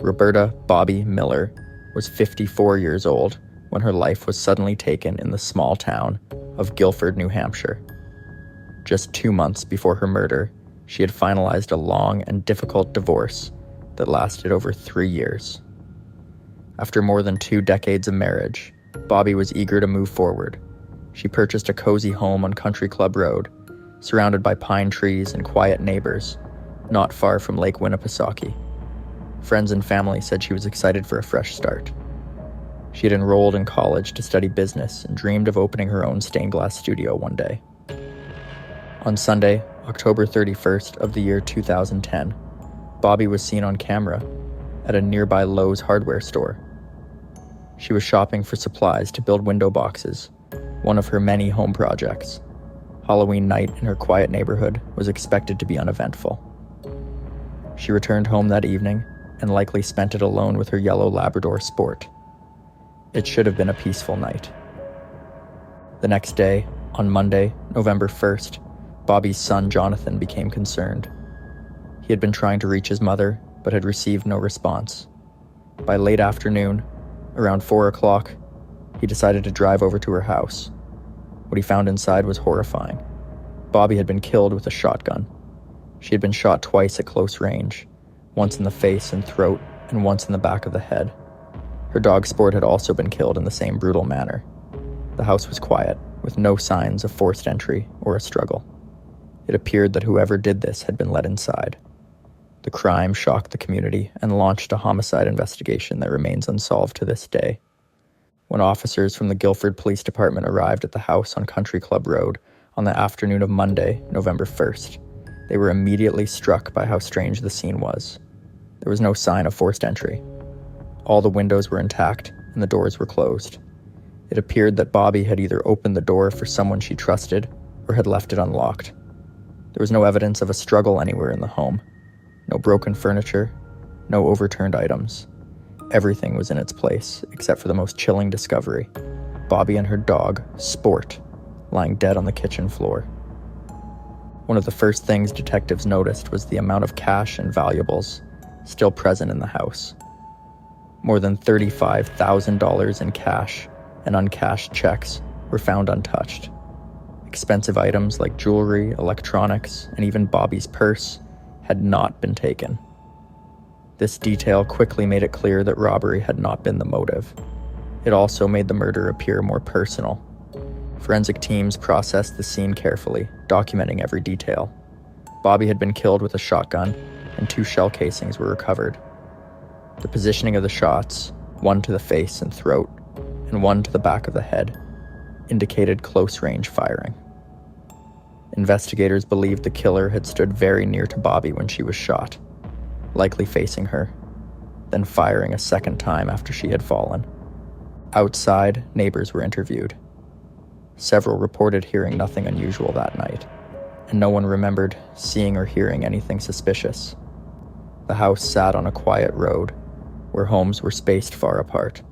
Roberta Bobbie Miller was 54 years old when her life was suddenly taken in the small town of Guilford, New Hampshire. Just 2 months before her murder, she had finalized a long and difficult divorce that lasted over 3 years. After more than 2 decades of marriage, Bobbie was eager to move forward. She purchased a cozy home on Country Club Road, surrounded by pine trees and quiet neighbors, not far from Lake Winnipesaukee. Friends and family said she was excited for a fresh start. She had enrolled in college to study business and dreamed of opening her own stained glass studio one day. On Sunday, October 31st of the year 2010, Bobbie was seen on camera at a nearby Lowe's hardware store. She was shopping for supplies to build window boxes, one of her many home projects. Halloween night in her quiet neighborhood was expected to be uneventful. She returned home that evening and likely spent it alone with her yellow Labrador Sport. It should have been a peaceful night. The next day, on Monday, November 1st, Bobbie's son Jonathan became concerned. He had been trying to reach his mother, but had received no response. By late afternoon, around 4 o'clock, he decided to drive over to her house. What he found inside was horrifying. Bobbie had been killed with a shotgun. She had been shot twice at close range, once in the face and throat, and once in the back of the head. Her dog Sport had also been killed in the same brutal manner. The house was quiet, with no signs of forced entry or a struggle. It appeared that whoever did this had been let inside. The crime shocked the community and launched a homicide investigation that remains unsolved to this day. When officers from the Guilford Police Department arrived at the house on Country Club Road on the afternoon of Monday, November 1st, they were immediately struck by how strange the scene was. There was no sign of forced entry. All the windows were intact and the doors were closed. It appeared that Bobbie had either opened the door for someone she trusted or had left it unlocked. There was no evidence of a struggle anywhere in the home. No broken furniture, no overturned items. Everything was in its place, except for the most chilling discovery: Bobbie and her dog, Sport, lying dead on the kitchen floor. One of the first things detectives noticed was the amount of cash and valuables still present in the house. More than $35,000 in cash and uncashed checks were found untouched. Expensive items like jewelry, electronics, and even Bobbie's purse had not been taken. This detail quickly made it clear that robbery had not been the motive. It also made the murder appear more personal. Forensic teams processed the scene carefully, documenting every detail. Bobbie had been killed with a shotgun, and 2 shell casings were recovered. The positioning of the shots, one to the face and throat, and one to the back of the head, indicated close-range firing. Investigators believed the killer had stood very near to Bobbie when she was shot, likely facing her, then firing a second time after she had fallen. Outside, neighbors were interviewed. Several reported hearing nothing unusual that night, and no one remembered seeing or hearing anything suspicious. The house sat on a quiet road, where homes were spaced far apart.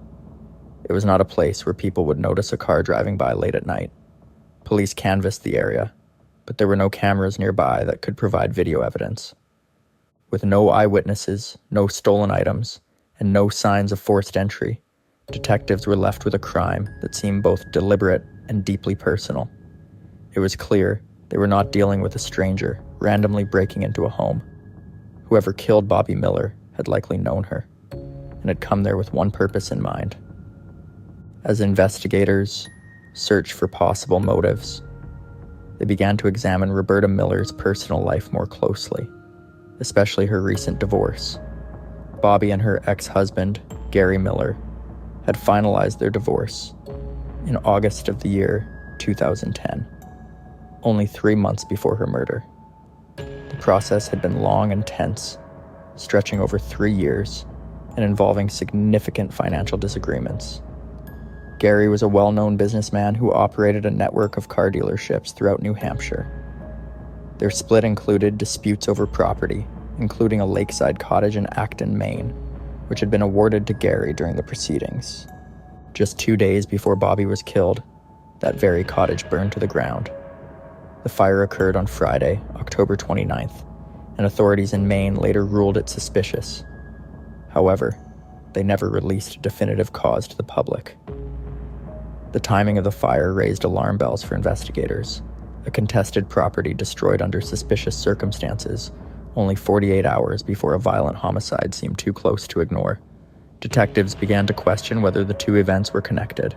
It was not a place where people would notice a car driving by late at night. Police canvassed the area, but there were no cameras nearby that could provide video evidence. With no eyewitnesses, no stolen items, and no signs of forced entry, detectives were left with a crime that seemed both deliberate and deeply personal. It was clear they were not dealing with a stranger randomly breaking into a home. Whoever killed Bobbie Miller had likely known her, and had come there with one purpose in mind. As investigators searched for possible motives, they began to examine Roberta Miller's personal life more closely, especially her recent divorce. Bobbie and her ex-husband, Gary Miller, had finalized their divorce in August of the year 2010, only 3 months before her murder. The process had been long and tense, stretching over 3 years and involving significant financial disagreements. Gary was a well-known businessman who operated a network of car dealerships throughout New Hampshire. Their split included disputes over property, including a lakeside cottage in Acton, Maine, which had been awarded to Gary during the proceedings. Just 2 days before Bobbie was killed, that very cottage burned to the ground. The fire occurred on Friday, October 29th, and authorities in Maine later ruled it suspicious. However, they never released a definitive cause to the public. The timing of the fire raised alarm bells for investigators. A contested property destroyed under suspicious circumstances, only 48 hours before a violent homicide seemed too close to ignore. Detectives began to question whether the two events were connected.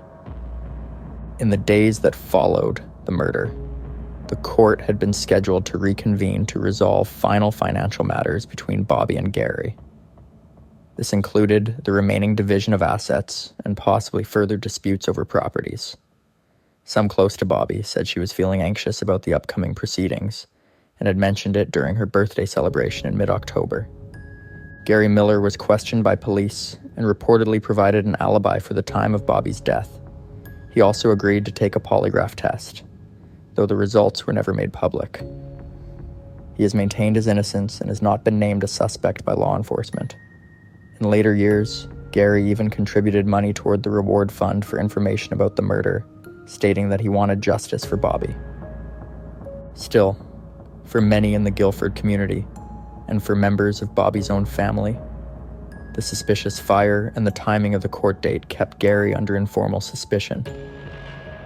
In the days that followed the murder, the court had been scheduled to reconvene to resolve final financial matters between Bobbie and Gary. This included the remaining division of assets and possibly further disputes over properties. Some close to Bobbie said she was feeling anxious about the upcoming proceedings and had mentioned it during her birthday celebration in mid-October. Gary Miller was questioned by police and reportedly provided an alibi for the time of Bobbie's death. He also agreed to take a polygraph test, though the results were never made public. He has maintained his innocence and has not been named a suspect by law enforcement. In later years, Gary even contributed money toward the reward fund for information about the murder, stating that he wanted justice for Bobbie. Still, for many in the Guilford community, and for members of Bobbie's own family, the suspicious fire and the timing of the court date kept Gary under informal suspicion.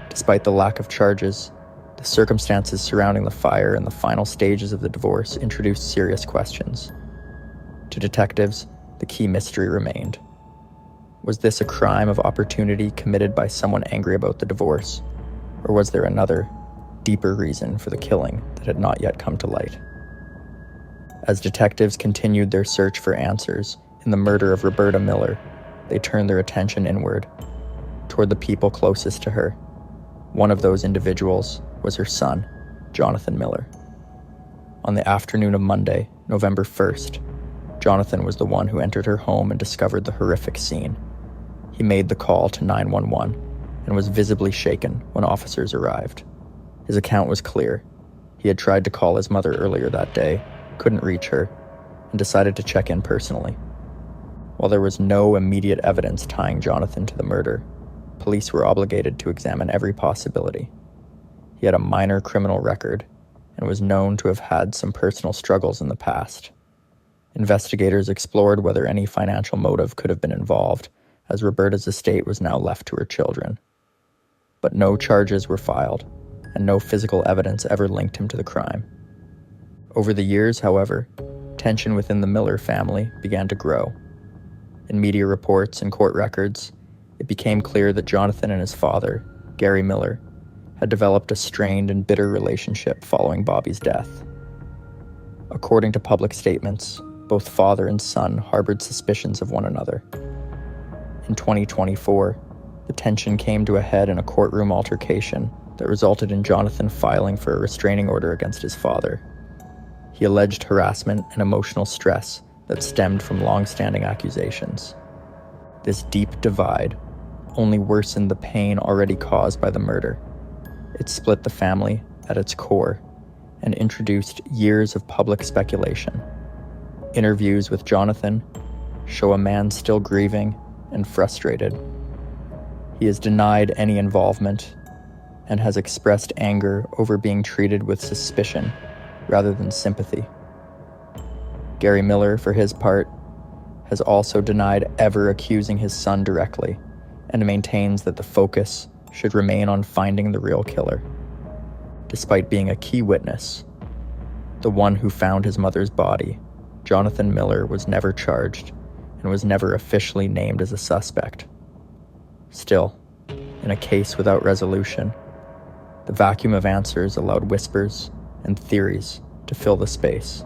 Despite the lack of charges, the circumstances surrounding the fire and the final stages of the divorce introduced serious questions. To detectives, the key mystery remained. Was this a crime of opportunity committed by someone angry about the divorce, or was there another, deeper reason for the killing that had not yet come to light? As detectives continued their search for answers in the murder of Roberta Miller, they turned their attention inward, toward the people closest to her. One of those individuals was her son, Jonathan Miller. On the afternoon of Monday, November 1st, Jonathan was the one who entered her home and discovered the horrific scene. He made the call to 911 and was visibly shaken when officers arrived. His account was clear. He had tried to call his mother earlier that day, couldn't reach her, and decided to check in personally. While there was no immediate evidence tying Jonathan to the murder, police were obligated to examine every possibility. He had a minor criminal record and was known to have had some personal struggles in the past. Investigators explored whether any financial motive could have been involved, as Roberta's estate was now left to her children. But no charges were filed, and no physical evidence ever linked him to the crime. Over the years, however, tension within the Miller family began to grow. In media reports and court records, it became clear that Jonathan and his father, Gary Miller, had developed a strained and bitter relationship following Bobbie's death. According to public statements, both father and son harbored suspicions of one another. In 2024, the tension came to a head in a courtroom altercation that resulted in Jonathan filing for a restraining order against his father. He alleged harassment and emotional stress that stemmed from long-standing accusations. This deep divide only worsened the pain already caused by the murder. It split the family at its core and introduced years of public speculation. Interviews with Jonathan show a man still grieving and frustrated. He has denied any involvement and has expressed anger over being treated with suspicion rather than sympathy. Gary Miller, for his part, has also denied ever accusing his son directly and maintains that the focus should remain on finding the real killer. Despite being a key witness, the one who found his mother's body, Jonathan Miller was never charged and was never officially named as a suspect. Still, in a case without resolution, the vacuum of answers allowed whispers and theories to fill the space.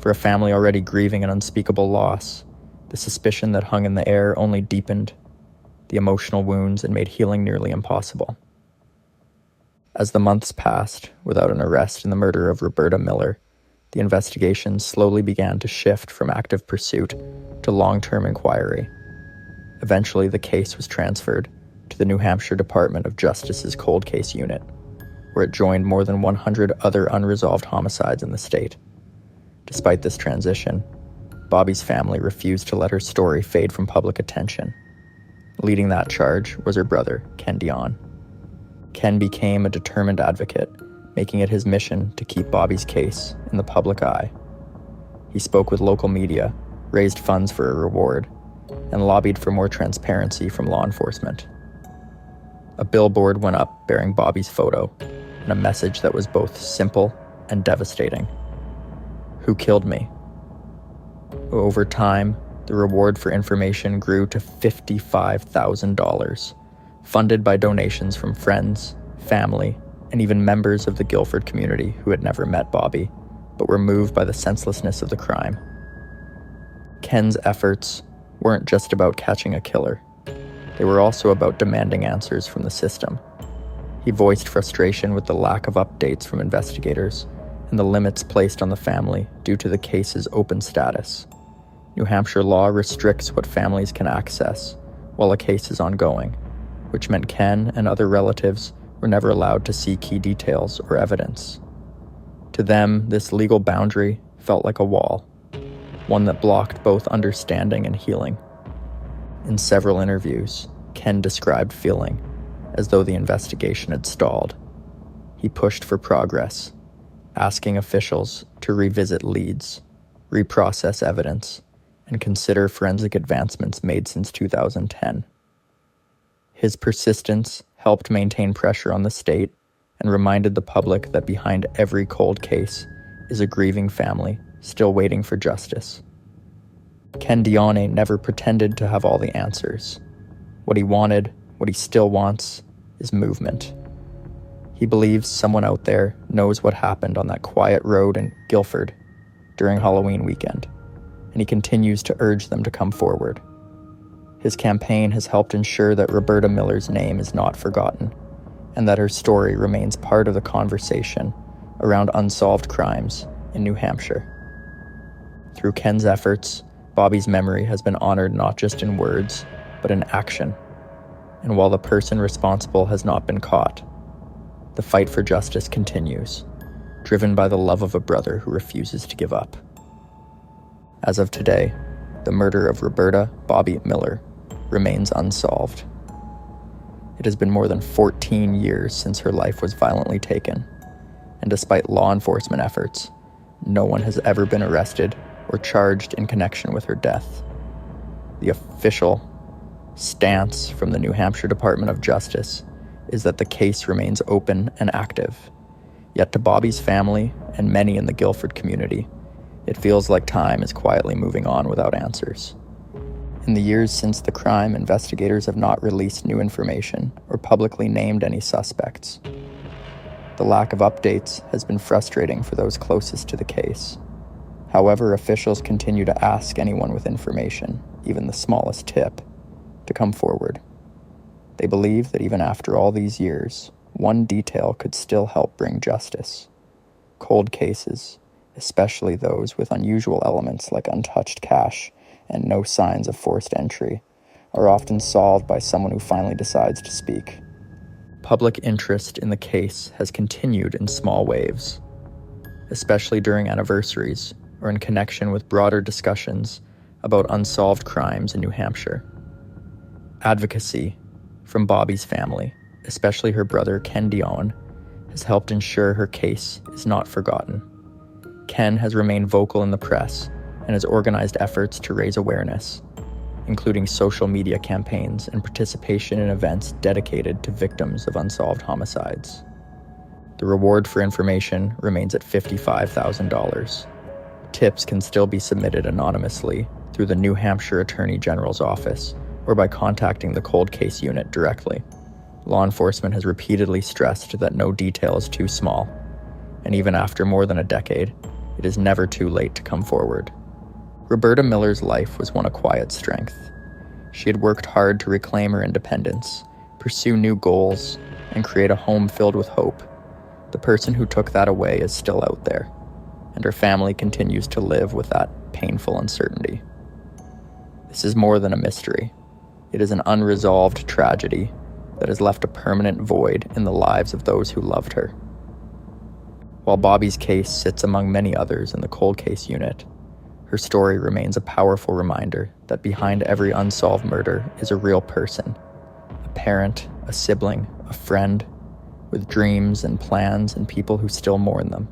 For a family already grieving an unspeakable loss, the suspicion that hung in the air only deepened the emotional wounds and made healing nearly impossible. As the months passed without an arrest in the murder of Roberta Miller, the investigation slowly began to shift from active pursuit to long-term inquiry. Eventually, the case was transferred to the New Hampshire Department of Justice's Cold Case Unit, where it joined more than 100 other unresolved homicides in the state. Despite this transition, Bobbie's family refused to let her story fade from public attention. Leading that charge was her brother, Ken Dion. Ken became a determined advocate, making it his mission to keep Bobbie's case in the public eye. He spoke with local media, raised funds for a reward, and lobbied for more transparency from law enforcement. A billboard went up bearing Bobbie's photo and a message that was both simple and devastating. Who killed me? Over time, the reward for information grew to $55,000, funded by donations from friends, family, and even members of the Guilford community who had never met Bobbie, but were moved by the senselessness of the crime. Ken's efforts weren't just about catching a killer. They were also about demanding answers from the system. He voiced frustration with the lack of updates from investigators and the limits placed on the family due to the case's open status. New Hampshire law restricts what families can access while a case is ongoing, which meant Ken and other relatives were never allowed to see key details or evidence. To them, this legal boundary felt like a wall, one that blocked both understanding and healing. In several interviews, Ken described feeling as though the investigation had stalled. He pushed for progress, asking officials to revisit leads, reprocess evidence, and consider forensic advancements made since 2010. His persistence helped maintain pressure on the state and reminded the public that behind every cold case is a grieving family still waiting for justice. Ken Dione never pretended to have all the answers. What he wanted, what he still wants, is movement. He believes someone out there knows what happened on that quiet road in Guilford during Halloween weekend, and he continues to urge them to come forward. His campaign has helped ensure that Roberta Miller's name is not forgotten, and that her story remains part of the conversation around unsolved crimes in New Hampshire. Through Ken's efforts, Bobbie's memory has been honored not just in words, but in action. And while the person responsible has not been caught, the fight for justice continues, driven by the love of a brother who refuses to give up. As of today, the murder of Roberta Bobbie Miller remains unsolved. It has been more than 14 years since her life was violently taken, and despite law enforcement efforts, no one has ever been arrested or charged in connection with her death. The official stance from the New Hampshire Department of Justice is that the case remains open and active. Yet to Bobbie's family and many in the Guilford community, it feels like time is quietly moving on without answers. In the years since the crime, investigators have not released new information or publicly named any suspects. The lack of updates has been frustrating for those closest to the case. However, officials continue to ask anyone with information, even the smallest tip, to come forward. They believe that even after all these years, one detail could still help bring justice. Cold cases, especially those with unusual elements like untouched cash and no signs of forced entry, are often solved by someone who finally decides to speak. Public interest in the case has continued in small waves, especially during anniversaries or in connection with broader discussions about unsolved crimes in New Hampshire. Advocacy from Bobbie's family, especially her brother Ken Dione, has helped ensure her case is not forgotten. Ken has remained vocal in the press and has organized efforts to raise awareness, including social media campaigns and participation in events dedicated to victims of unsolved homicides. The reward for information remains at $55,000. Tips can still be submitted anonymously through the New Hampshire Attorney General's office or by contacting the cold case unit directly. Law enforcement has repeatedly stressed that no detail is too small, and even after more than a decade, it is never too late to come forward. Roberta Miller's life was one of quiet strength. She had worked hard to reclaim her independence, pursue new goals, and create a home filled with hope. The person who took that away is still out there, and her family continues to live with that painful uncertainty. This is more than a mystery. It is an unresolved tragedy that has left a permanent void in the lives of those who loved her. While Bobbie's case sits among many others in the cold case unit, her story remains a powerful reminder that behind every unsolved murder is a real person, a parent, a sibling, a friend, with dreams and plans and people who still mourn them.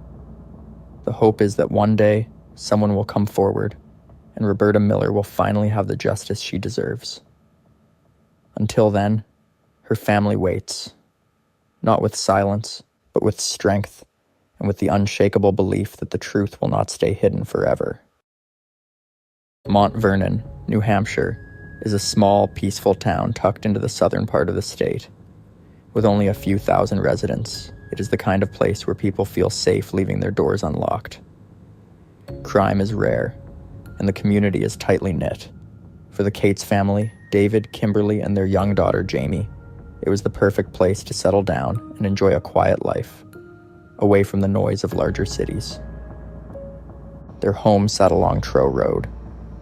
The hope is that one day, someone will come forward and Roberta Miller will finally have the justice she deserves. Until then, her family waits, not with silence, but with strength, and with the unshakable belief that the truth will not stay hidden forever. Mont Vernon, New Hampshire, is a small, peaceful town tucked into the southern part of the state. With only a few thousand residents, it is the kind of place where people feel safe leaving their doors unlocked. Crime is rare, and the community is tightly knit. For the Cates family, David, Kimberly, and their young daughter, Jamie, it was the perfect place to settle down and enjoy a quiet life, away from the noise of larger cities. Their home sat along Trow Road,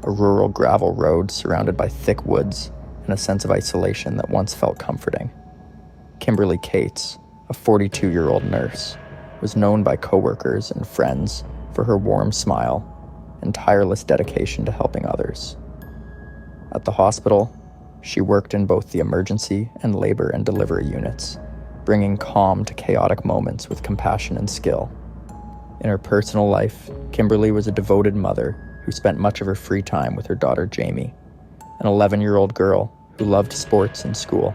a rural gravel road surrounded by thick woods and a sense of isolation that once felt comforting. Kimberly Cates, a 42-year-old nurse, was known by coworkers and friends for her warm smile and tireless dedication to helping others. At the hospital, she worked in both the emergency and labor and delivery units, bringing calm to chaotic moments with compassion and skill. In her personal life, Kimberly was a devoted mother who spent much of her free time with her daughter Jamie, an 11-year-old girl who loved sports and school.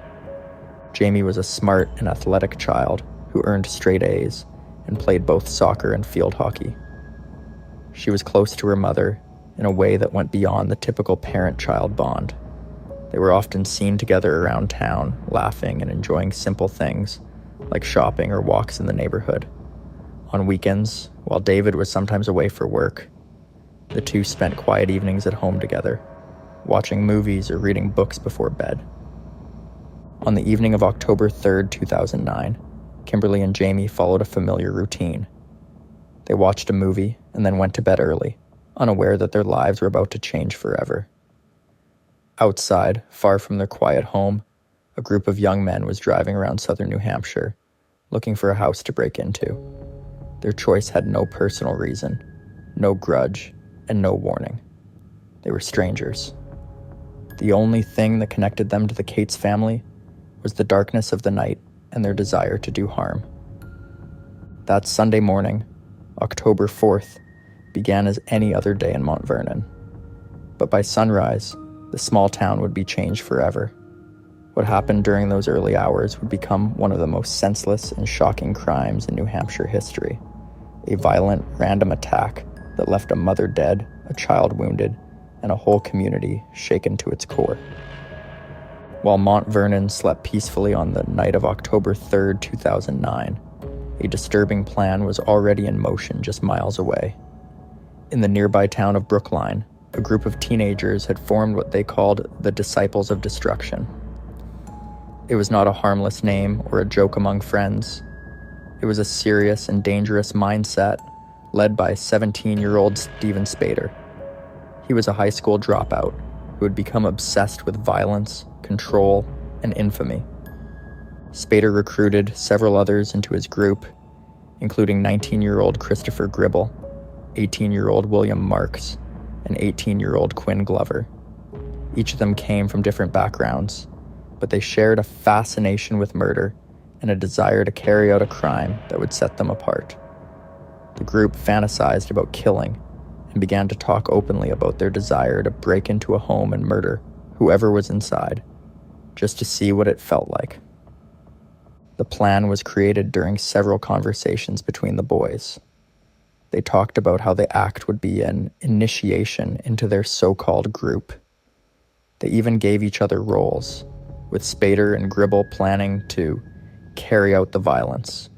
Jamie was a smart and athletic child who earned straight A's and played both soccer and field hockey. She was close to her mother in a way that went beyond the typical parent-child bond. They were often seen together around town, laughing and enjoying simple things like shopping or walks in the neighborhood. On weekends, while David was sometimes away for work, the two spent quiet evenings at home together, watching movies or reading books before bed. On the evening of October 3rd, 2009, Kimberly and Jamie followed a familiar routine. They watched a movie and then went to bed early, unaware that their lives were about to change forever. Outside, far from their quiet home, a group of young men was driving around southern New Hampshire, looking for a house to break into. Their choice had no personal reason, no grudge, and no warning. They were strangers. The only thing that connected them to the Cates family was the darkness of the night and their desire to do harm. That Sunday morning, October 4th, began as any other day in Mont Vernon. But by sunrise, the small town would be changed forever. What happened during those early hours would become one of the most senseless and shocking crimes in New Hampshire history. A violent, random attack that left a mother dead, a child wounded, and a whole community shaken to its core. While Mont Vernon slept peacefully on the night of October 3rd, 2009, a disturbing plan was already in motion just miles away. In the nearby town of Brookline, a group of teenagers had formed what they called the Disciples of Destruction. It was not a harmless name or a joke among friends. It was a serious and dangerous mindset led by 17-year-old Steven Spader. He was a high school dropout who had become obsessed with violence, control, and infamy. Spader recruited several others into his group, including 19-year-old Christopher Gribble, 18-year-old William Marks, and 18-year-old Quinn Glover. Each of them came from different backgrounds, but they shared a fascination with murder and a desire to carry out a crime that would set them apart. The group fantasized about killing and began to talk openly about their desire to break into a home and murder whoever was inside, just to see what it felt like. The plan was created during several conversations between the boys. They talked about how the act would be an initiation into their so-called group. They even gave each other roles, with Spader and Gribble planning to carry out the violence,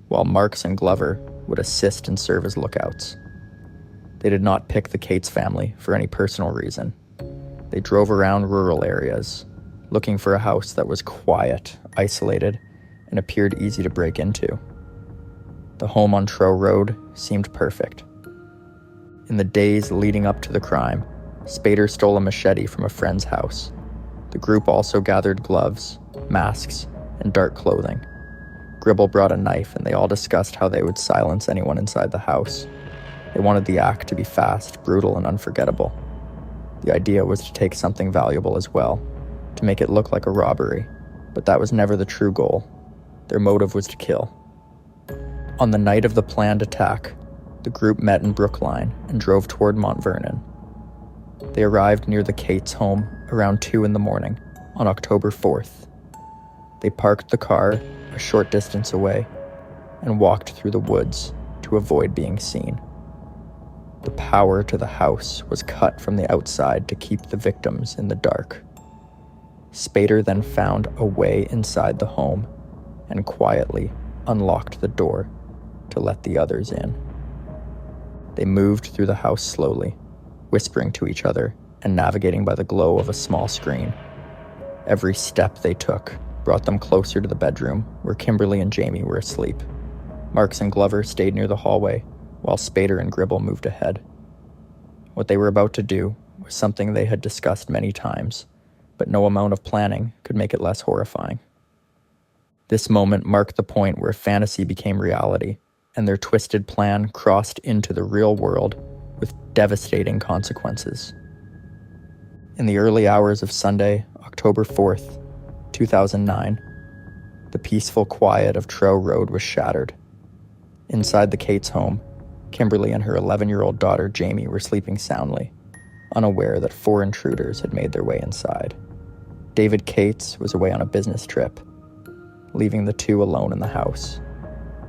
while Marks and Glover would assist and serve as lookouts. They did not pick the Cates family for any personal reason. They drove around rural areas, looking for a house that was quiet, isolated, and appeared easy to break into. The home on Trow Road seemed perfect. In the days leading up to the crime, Spader stole a machete from a friend's house. The group also gathered gloves, masks, and dark clothing. Gribble brought a knife, and they all discussed how they would silence anyone inside the house. They wanted the act to be fast, brutal, and unforgettable. The idea was to take something valuable as well, to make it look like a robbery, but that was never the true goal. Their motive was to kill. On the night of the planned attack, the group met in Brookline and drove toward Mont Vernon. They arrived near the Cates home around 2 in the morning on October 4th. They parked the car a short distance away and walked through the woods to avoid being seen. The power to the house was cut from the outside to keep the victims in the dark. Spader then found a way inside the home and quietly unlocked the door to let the others in. They moved through the house slowly, whispering to each other and navigating by the glow of a small screen. Every step they took brought them closer to the bedroom where Kimberly and Jamie were asleep. Marks and Glover stayed near the hallway, while Spader and Gribble moved ahead. What they were about to do was something they had discussed many times, but no amount of planning could make it less horrifying. This moment marked the point where fantasy became reality, and their twisted plan crossed into the real world with devastating consequences. In the early hours of Sunday, October 4th, 2009, the peaceful quiet of Trow Road was shattered. Inside the Cates home, Kimberly and her 11-year-old daughter Jamie were sleeping soundly, unaware that 4 intruders had made their way inside. David Cates was away on a business trip, leaving the two alone in the house.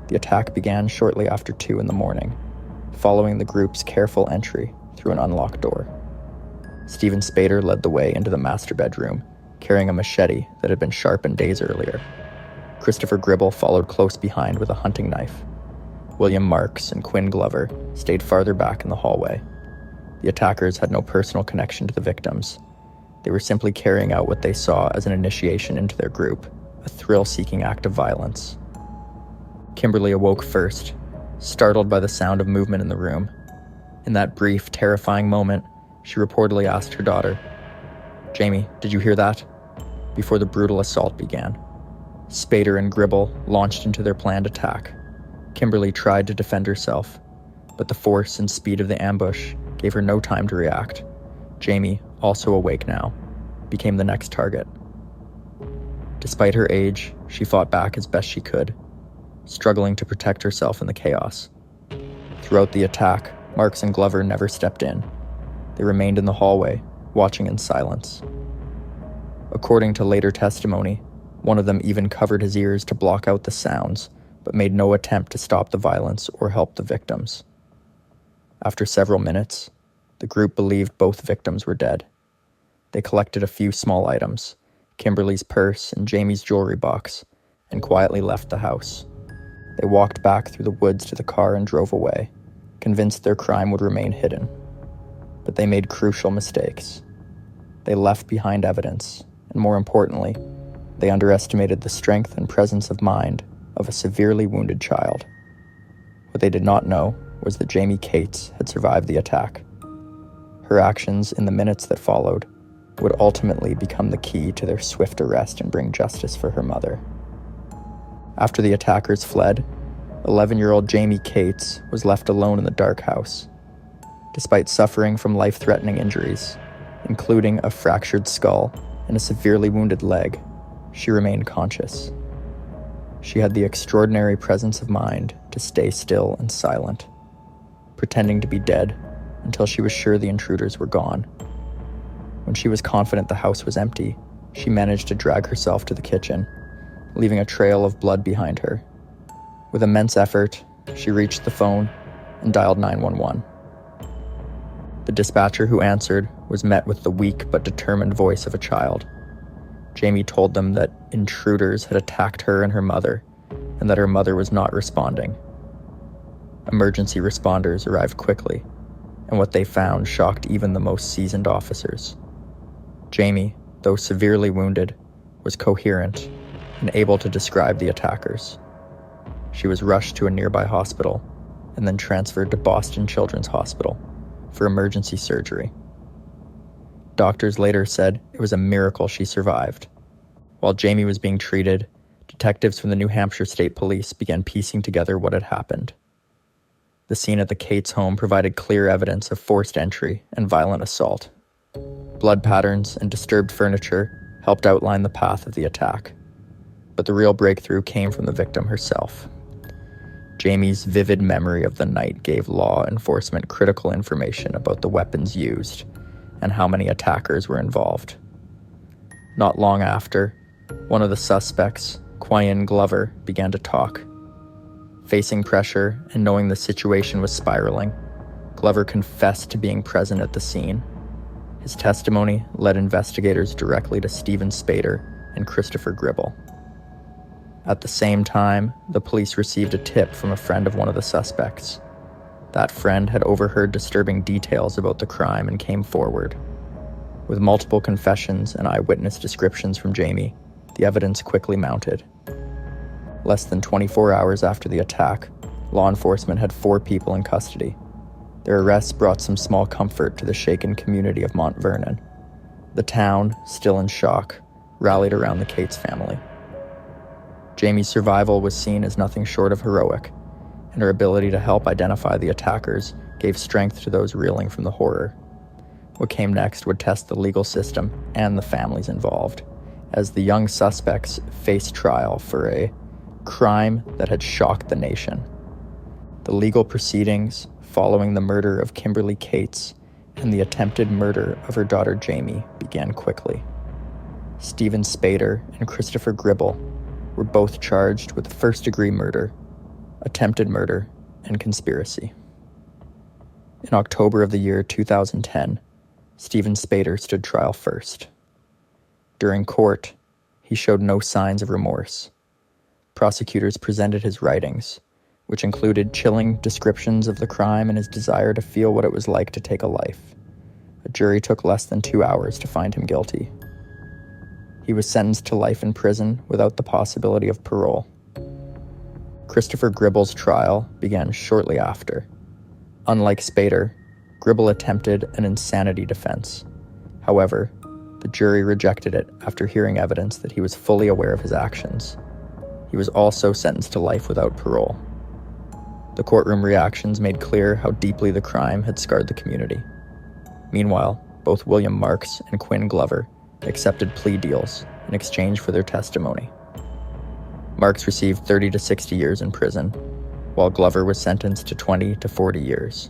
The attack began shortly after 2 in the morning, following the group's careful entry through an unlocked door. Stephen Spader led the way into the master bedroom, carrying a machete that had been sharpened days earlier. Christopher Gribble followed close behind with a hunting knife. William Marks and Quinn Glover stayed farther back in the hallway. The attackers had no personal connection to the victims. They were simply carrying out what they saw as an initiation into their group, a thrill-seeking act of violence. Kimberly awoke first, startled by the sound of movement in the room. In that brief, terrifying moment, she reportedly asked her daughter, "Jamie, did you hear that?" before the brutal assault began. Spader and Gribble launched into their planned attack. Kimberly tried to defend herself, but the force and speed of the ambush gave her no time to react. Jamie, also awake now, became the next target. Despite her age, she fought back as best she could, struggling to protect herself in the chaos. Throughout the attack, Marks and Glover never stepped in. They remained in the hallway, watching in silence. According to later testimony, one of them even covered his ears to block out the sounds, but made no attempt to stop the violence or help the victims. After several minutes, the group believed both victims were dead. They collected a few small items, Kimberly's purse and Jamie's jewelry box, and quietly left the house. They walked back through the woods to the car and drove away, convinced their crime would remain hidden. But they made crucial mistakes. They left behind evidence, and more importantly, they underestimated the strength and presence of mind of a severely wounded child. What they did not know was that Jamie Cates had survived the attack. Her actions in the minutes that followed would ultimately become the key to their swift arrest and bring justice for her mother. After the attackers fled, 11-year-old Jamie Cates was left alone in the dark house. Despite suffering from life-threatening injuries, including a fractured skull and a severely wounded leg, she remained conscious. She had the extraordinary presence of mind to stay still and silent, pretending to be dead until she was sure the intruders were gone. When she was confident the house was empty, she managed to drag herself to the kitchen, leaving a trail of blood behind her. With immense effort, she reached the phone and dialed 911. The dispatcher who answered was met with the weak but determined voice of a child. Jamie told them that intruders had attacked her and her mother, and that her mother was not responding. Emergency responders arrived quickly, and what they found shocked even the most seasoned officers. Jamie, though severely wounded, was coherent and able to describe the attackers. She was rushed to a nearby hospital and then transferred to Boston Children's Hospital for emergency surgery. Doctors later said it was a miracle she survived. While Jamie was being treated, detectives from the New Hampshire State Police began piecing together what had happened. The scene at the Cates home provided clear evidence of forced entry and violent assault. Blood patterns and disturbed furniture helped outline the path of the attack. But the real breakthrough came from the victim herself. Jamie's vivid memory of the night gave law enforcement critical information about the weapons used and how many attackers were involved. Not long after, one of the suspects, Quyen Glover, began to talk. Facing pressure and knowing the situation was spiraling, Glover confessed to being present at the scene. His testimony led investigators directly to Stephen Spader and Christopher Gribble. At the same time, the police received a tip from a friend of one of the suspects. That friend had overheard disturbing details about the crime and came forward. With multiple confessions and eyewitness descriptions from Jamie, the evidence quickly mounted. Less than 24 hours after the attack, law enforcement had 4 people in custody. Their arrests brought some small comfort to the shaken community of Mont Vernon. The town, still in shock, rallied around the Cates family. Jamie's survival was seen as nothing short of heroic, and her ability to help identify the attackers gave strength to those reeling from the horror. What came next would test the legal system and the families involved, as the young suspects faced trial for a crime that had shocked the nation. The legal proceedings following the murder of Kimberly Cates and the attempted murder of her daughter Jamie began quickly. Stephen Spader and Christopher Gribble were both charged with first-degree murder, attempted murder, and conspiracy. In October of the year 2010, Stephen Spader stood trial first. During court, he showed no signs of remorse. Prosecutors presented his writings, which included chilling descriptions of the crime and his desire to feel what it was like to take a life. A jury took less than 2 hours to find him guilty. He was sentenced to life in prison without the possibility of parole. Christopher Gribble's trial began shortly after. Unlike Spader, Gribble attempted an insanity defense. However, the jury rejected it after hearing evidence that he was fully aware of his actions. He was also sentenced to life without parole. The courtroom reactions made clear how deeply the crime had scarred the community. Meanwhile, both William Marks and Quyen Glover accepted plea deals in exchange for their testimony. Marks received 30 to 60 years in prison, while Glover was sentenced to 20 to 40 years.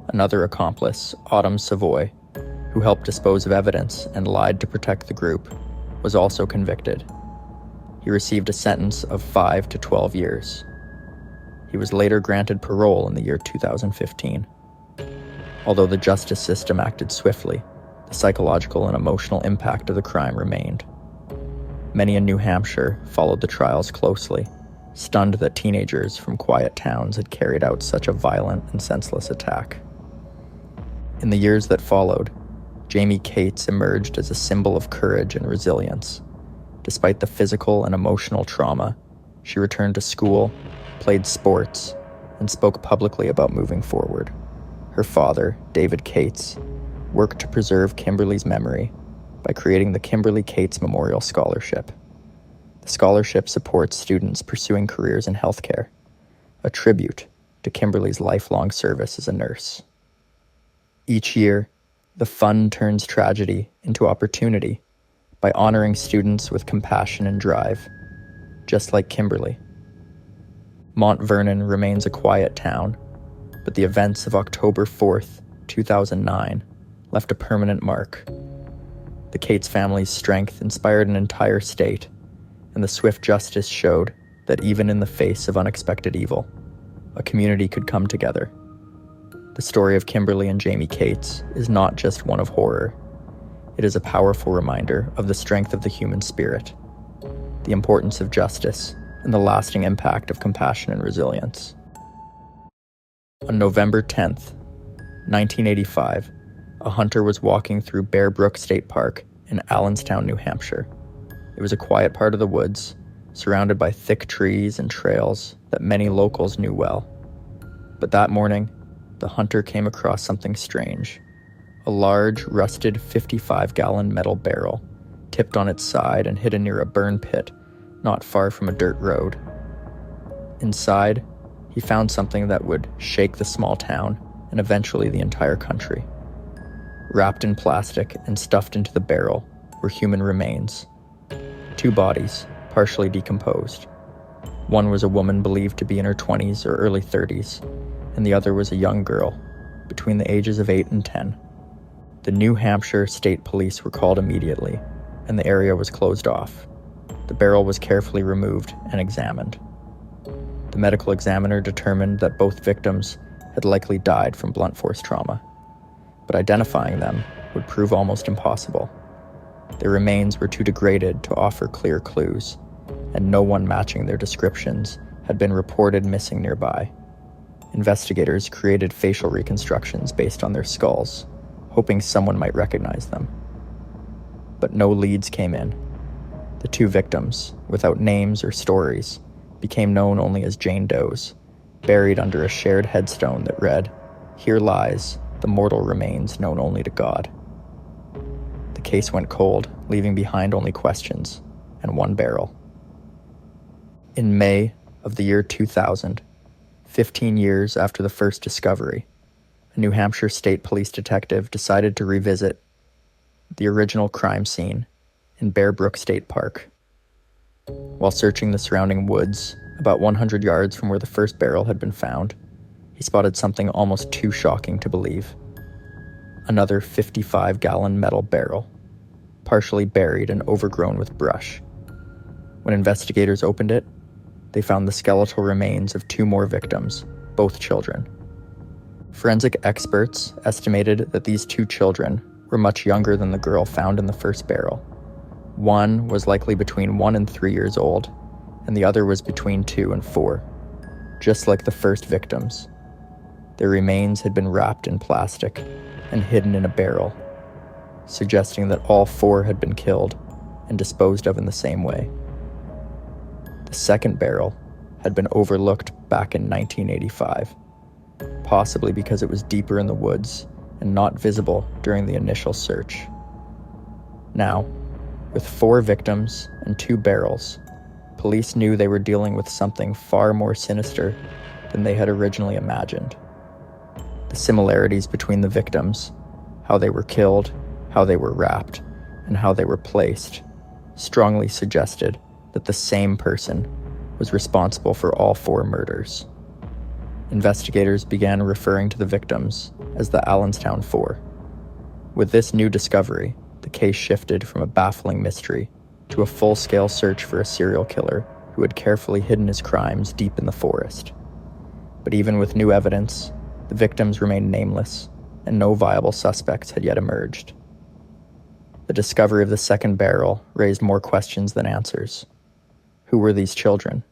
Another accomplice, Autumn Savoy, who helped dispose of evidence and lied to protect the group, was also convicted. He received a sentence of 5 to 12 years. He was later granted parole in the year 2015. Although the justice system acted swiftly, the psychological and emotional impact of the crime remained. Many in New Hampshire followed the trials closely, stunned that teenagers from quiet towns had carried out such a violent and senseless attack. In the years that followed, Jamie Cates emerged as a symbol of courage and resilience. Despite the physical and emotional trauma, she returned to school, played sports, and spoke publicly about moving forward. Her father, David Cates, worked to preserve Kimberly's memory by creating the Kimberly Cates Memorial Scholarship. The scholarship supports students pursuing careers in healthcare, a tribute to Kimberly's lifelong service as a nurse. Each year, the fund turns tragedy into opportunity by honoring students with compassion and drive, just like Kimberly. Mont Vernon remains a quiet town, but the events of October 4th, 2009, left a permanent mark. The Cates family's strength inspired an entire state, and the swift justice showed that even in the face of unexpected evil, a community could come together. The story of Kimberly and Jamie Cates is not just one of horror. It is a powerful reminder of the strength of the human spirit, the importance of justice, and the lasting impact of compassion and resilience. On November 10th, 1985, a hunter was walking through Bear Brook State Park in Allenstown, New Hampshire. It was a quiet part of the woods, surrounded by thick trees and trails that many locals knew well. But that morning, the hunter came across something strange. A large, rusted 55-gallon metal barrel, tipped on its side and hidden near a burn pit not far from a dirt road. Inside, he found something that would shake the small town and eventually the entire country. Wrapped in plastic and stuffed into the barrel were human remains. 2 bodies, partially decomposed. One was a woman believed to be in her 20s or early 30s, and the other was a young girl, between the ages of 8 and 10. The New Hampshire State Police were called immediately, and the area was closed off. The barrel was carefully removed and examined. The medical examiner determined that both victims had likely died from blunt force trauma, but identifying them would prove almost impossible. Their remains were too degraded to offer clear clues, and no one matching their descriptions had been reported missing nearby. Investigators created facial reconstructions based on their skulls, hoping someone might recognize them. But no leads came in. The two victims, without names or stories, became known only as Jane Does, buried under a shared headstone that read, "Here lies the mortal remains known only to God." The case went cold, leaving behind only questions and one barrel. In May of the year 2000, 15 years after the first discovery, a New Hampshire State Police detective decided to revisit the original crime scene in Bear Brook State Park. While searching the surrounding woods, about 100 yards from where the first barrel had been found, he spotted something almost too shocking to believe. Another 55-gallon metal barrel, partially buried and overgrown with brush. When investigators opened it, they found the skeletal remains of two more victims, both children. Forensic experts estimated that these two children were much younger than the girl found in the first barrel. One was likely between 1 and 3 years old, and the other was between 2 and 4, just like the first victims. Their remains had been wrapped in plastic and hidden in a barrel, suggesting that all 4 had been killed and disposed of in the same way. The second barrel had been overlooked back in 1985, possibly because it was deeper in the woods and not visible during the initial search. Now, with 4 victims and 2 barrels, police knew they were dealing with something far more sinister than they had originally imagined. The similarities between the victims, how they were killed, how they were wrapped, and how they were placed, strongly suggested that the same person was responsible for all 4 murders. Investigators began referring to the victims as the Allenstown Four. With this new discovery, the case shifted from a baffling mystery to a full-scale search for a serial killer who had carefully hidden his crimes deep in the forest. But even with new evidence, the victims remained nameless, and no viable suspects had yet emerged. The discovery of the second barrel raised more questions than answers. Who were these children?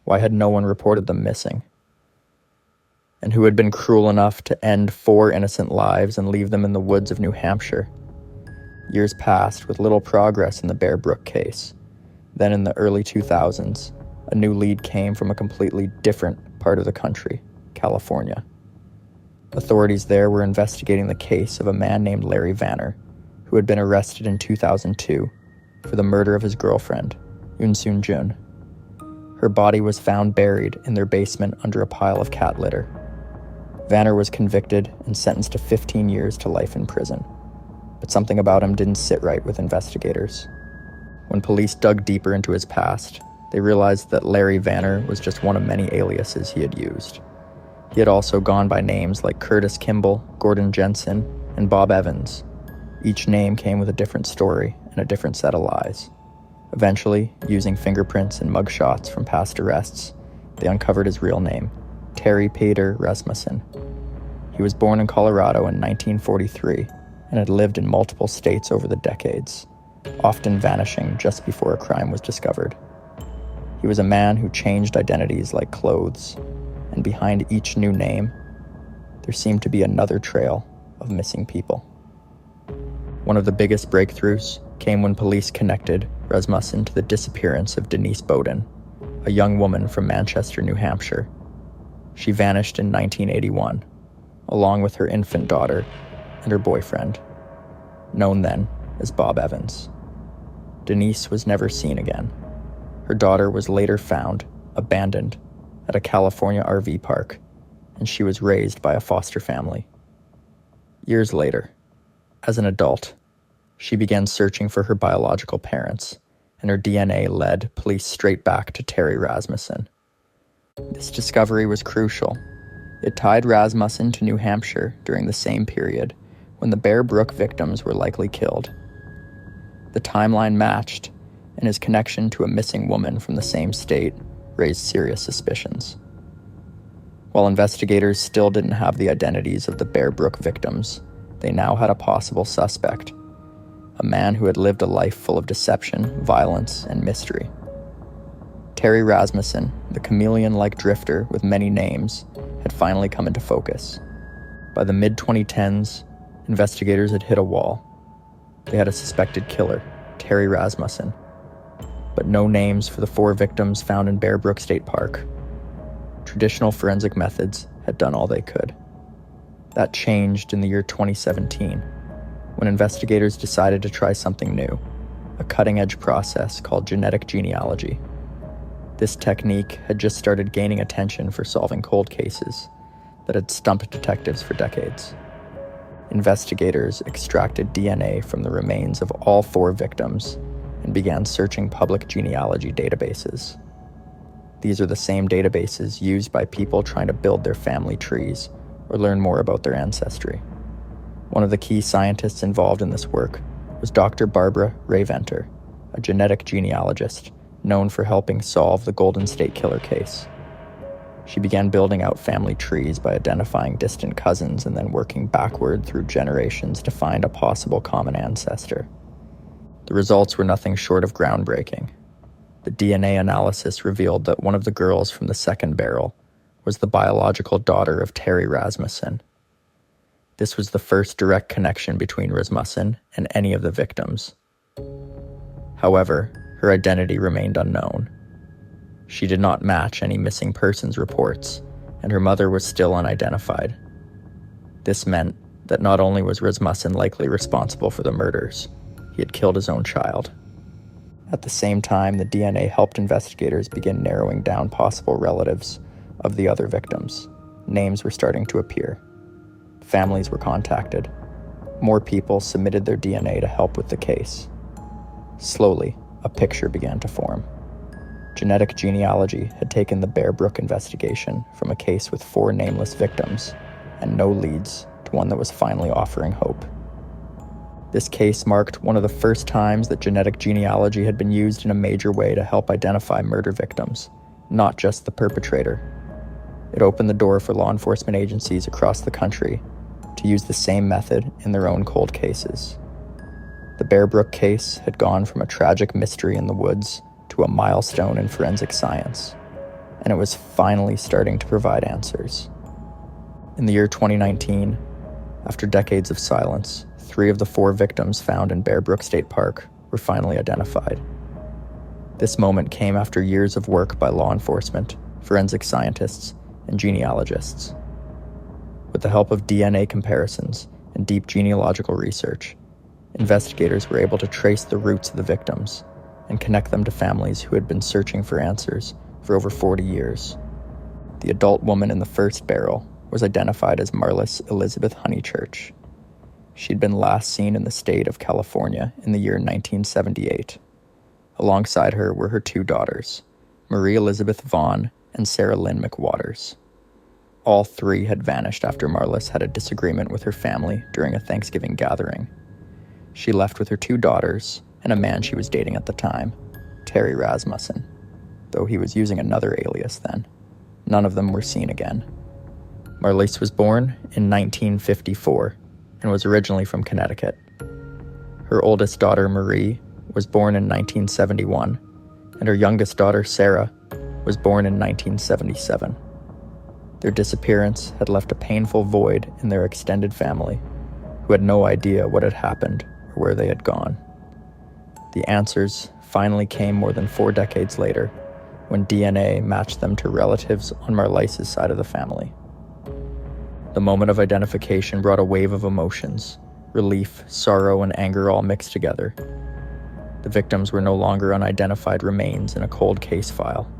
Why had no one reported them missing? And who had been cruel enough to end 4 innocent lives and leave them in the woods of New Hampshire? Years passed with little progress in the Bear Brook case. Then in the early 2000s, a new lead came from a completely different part of the country, California. Authorities there were investigating the case of a man named Larry Vanner, who had been arrested in 2002 for the murder of his girlfriend, Unsoon Jun. Her body was found buried in their basement under a pile of cat litter. Vanner was convicted and sentenced to 15 years to life in prison. But something about him didn't sit right with investigators. When police dug deeper into his past, they realized that Larry Vanner was just one of many aliases he had used. He had also gone by names like Curtis Kimball, Gordon Jensen, and Bob Evans. Each name came with a different story and a different set of lies. Eventually, using fingerprints and mugshots from past arrests, they uncovered his real name, Terry Pater Rasmussen. He was born in Colorado in 1943 and had lived in multiple states over the decades, often vanishing just before a crime was discovered. He was a man who changed identities like clothes, and behind each new name, there seemed to be another trail of missing people. One of the biggest breakthroughs came when police connected Rasmussen to the disappearance of Denise Bowden, a young woman from Manchester, New Hampshire. She vanished in 1981, along with her infant daughter and her boyfriend, known then as Bob Evans. Denise was never seen again. Her daughter was later found, abandoned, at a California RV park, and she was raised by a foster family. Years later, as an adult, she began searching for her biological parents, and her DNA led police straight back to Terry Rasmussen. This discovery was crucial. It tied Rasmussen to New Hampshire during the same period when the Bear Brook victims were likely killed. The timeline matched, and his connection to a missing woman from the same state raised serious suspicions. While investigators still didn't have the identities of the Bear Brook victims, they now had a possible suspect, a man who had lived a life full of deception, violence, and mystery. Terry Rasmussen, the chameleon-like drifter with many names, had finally come into focus. By the mid-2010s, investigators had hit a wall. They had a suspected killer, Terry Rasmussen, but no names for the 4 victims found in Bear Brook State Park. Traditional forensic methods had done all they could. That changed in the year 2017, when investigators decided to try something new, a cutting-edge process called genetic genealogy. This technique had just started gaining attention for solving cold cases that had stumped detectives for decades. Investigators extracted DNA from the remains of all 4 victims and began searching public genealogy databases. These are the same databases used by people trying to build their family trees or learn more about their ancestry. One of the key scientists involved in this work was Dr. Barbara Rae-Venter, a genetic genealogist known for helping solve the Golden State Killer case. She began building out family trees by identifying distant cousins and then working backward through generations to find a possible common ancestor. The results were nothing short of groundbreaking. The DNA analysis revealed that one of the girls from the second barrel was the biological daughter of Terry Rasmussen. This was the first direct connection between Rasmussen and any of the victims. However, her identity remained unknown. She did not match any missing persons reports, and her mother was still unidentified. This meant that not only was Rasmussen likely responsible for the murders, he had killed his own child. At the same time, the DNA helped investigators begin narrowing down possible relatives of the other victims. Names were starting to appear. Families were contacted. More people submitted their DNA to help with the case. Slowly, a picture began to form. Genetic genealogy had taken the Bear Brook investigation from a case with 4 nameless victims and no leads to one that was finally offering hope. This case marked one of the first times that genetic genealogy had been used in a major way to help identify murder victims, not just the perpetrator. It opened the door for law enforcement agencies across the country to use the same method in their own cold cases. The Bear Brook case had gone from a tragic mystery in the woods to a milestone in forensic science, and it was finally starting to provide answers. In the year 2019, after decades of silence, 3 of the 4 victims found in Bear Brook State Park were finally identified. This moment came after years of work by law enforcement, forensic scientists, and genealogists. With the help of DNA comparisons and deep genealogical research, investigators were able to trace the roots of the victims and connect them to families who had been searching for answers for over 40 years. The adult woman in the first barrel was identified as Marlis Elizabeth Honeychurch. She'd been last seen in the state of California in the year 1978. Alongside her were her 2 daughters, Marie Elizabeth Vaughn and Sarah Lynn McWaters. All 3 had vanished after Marlis had a disagreement with her family during a Thanksgiving gathering. She left with her 2 daughters and a man she was dating at the time, Terry Rasmussen, though he was using another alias then. None of them were seen again. Marlis was born in 1954 and was originally from Connecticut. Her oldest daughter, Marie, was born in 1971, and her youngest daughter, Sarah, was born in 1977. Their disappearance had left a painful void in their extended family, who had no idea what had happened or where they had gone. The answers finally came more than 4 decades later, when DNA matched them to relatives on Marlis' side of the family. The moment of identification brought a wave of emotions, relief, sorrow, and anger all mixed together. The victims were no longer unidentified remains in a cold case file.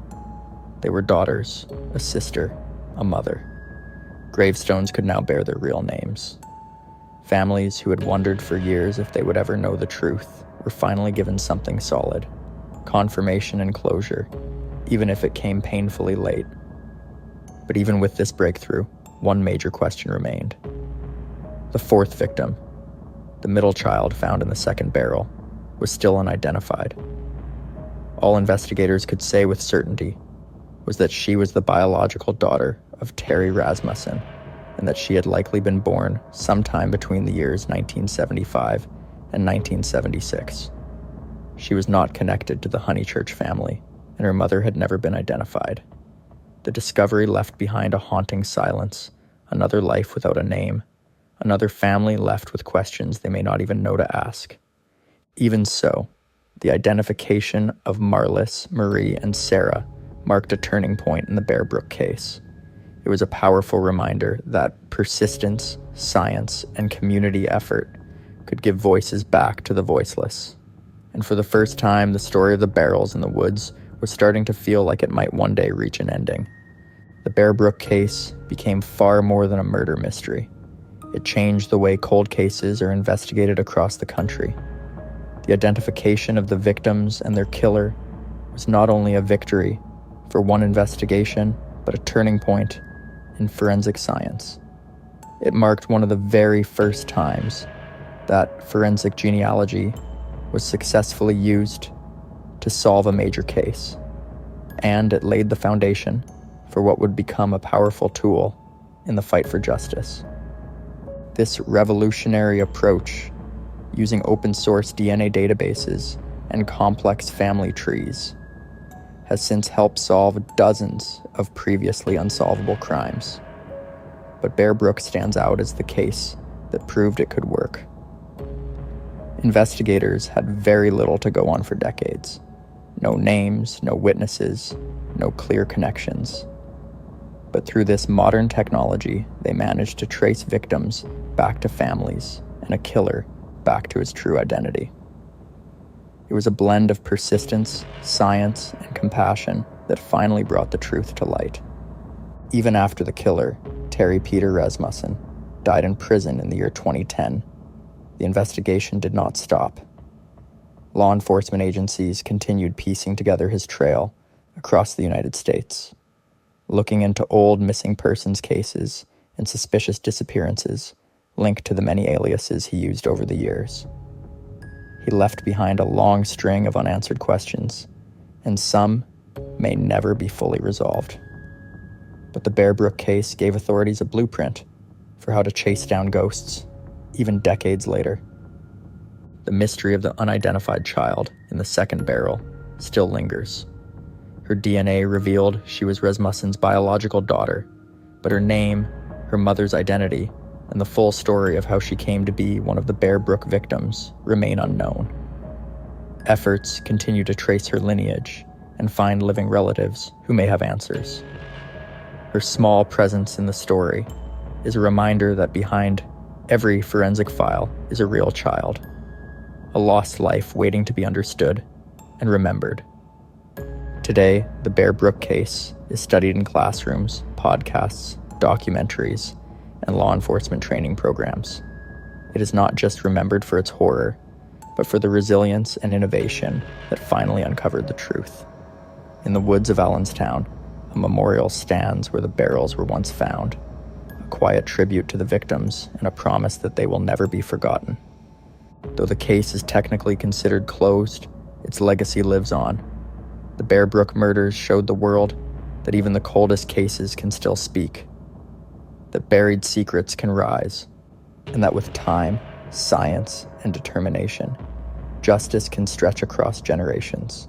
They were daughters, a sister, a mother. Gravestones could now bear their real names. Families who had wondered for years if they would ever know the truth were finally given something solid, confirmation and closure, even if it came painfully late. But even with this breakthrough, one major question remained. The 4th victim, the middle child found in the second barrel, was still unidentified. All investigators could say with certainty was that she was the biological daughter of Terry Rasmussen, and that she had likely been born sometime between the years 1975 and 1976. She was not connected to the Honeychurch family, and her mother had never been identified. The discovery left behind a haunting silence, another life without a name, another family left with questions they may not even know to ask. Even so, the identification of Marlis, Marie, and Sarah marked a turning point in the Bear Brook case. It was a powerful reminder that persistence, science, and community effort could give voices back to the voiceless. And for the first time, the story of the barrels in the woods was starting to feel like it might one day reach an ending. The Bear Brook case became far more than a murder mystery. It changed the way cold cases are investigated across the country. The identification of the victims and their killer was not only a victory for one investigation, but a turning point in forensic science. It marked one of the very first times that forensic genealogy was successfully used to solve a major case, and it laid the foundation for what would become a powerful tool in the fight for justice. This revolutionary approach, using open-source DNA databases and complex family trees, has since helped solve dozens of previously unsolvable crimes. But Bear Brook stands out as the case that proved it could work. Investigators had very little to go on for decades. No names, no witnesses, no clear connections. But through this modern technology, they managed to trace victims back to families and a killer back to his true identity. It was a blend of persistence, science, and compassion that finally brought the truth to light. Even after the killer, Terry Peter Rasmussen, died in prison in the year 2010, the investigation did not stop. Law enforcement agencies continued piecing together his trail across the United States, looking into old missing persons cases and suspicious disappearances linked to the many aliases he used over the years. He left behind a long string of unanswered questions, and some may never be fully resolved. But the Bear Brook case gave authorities a blueprint for how to chase down ghosts, even decades later. The mystery of the unidentified child in the second barrel still lingers. Her DNA revealed she was Rasmussen's biological daughter, but her name, her mother's identity, and the full story of how she came to be one of the Bear Brook victims remain unknown. Efforts continue to trace her lineage and find living relatives who may have answers. Her small presence in the story is a reminder that behind every forensic file is a real child, a lost life waiting to be understood and remembered. Today, the Bear Brook case is studied in classrooms, podcasts, documentaries, and law enforcement training programs. It is not just remembered for its horror, but for the resilience and innovation that finally uncovered the truth. In the woods of Allenstown, a memorial stands where the barrels were once found, a quiet tribute to the victims and a promise that they will never be forgotten. Though the case is technically considered closed, its legacy lives on. The Bear Brook murders showed the world that even the coldest cases can still speak, that buried secrets can rise, and that with time, science, and determination, justice can stretch across generations.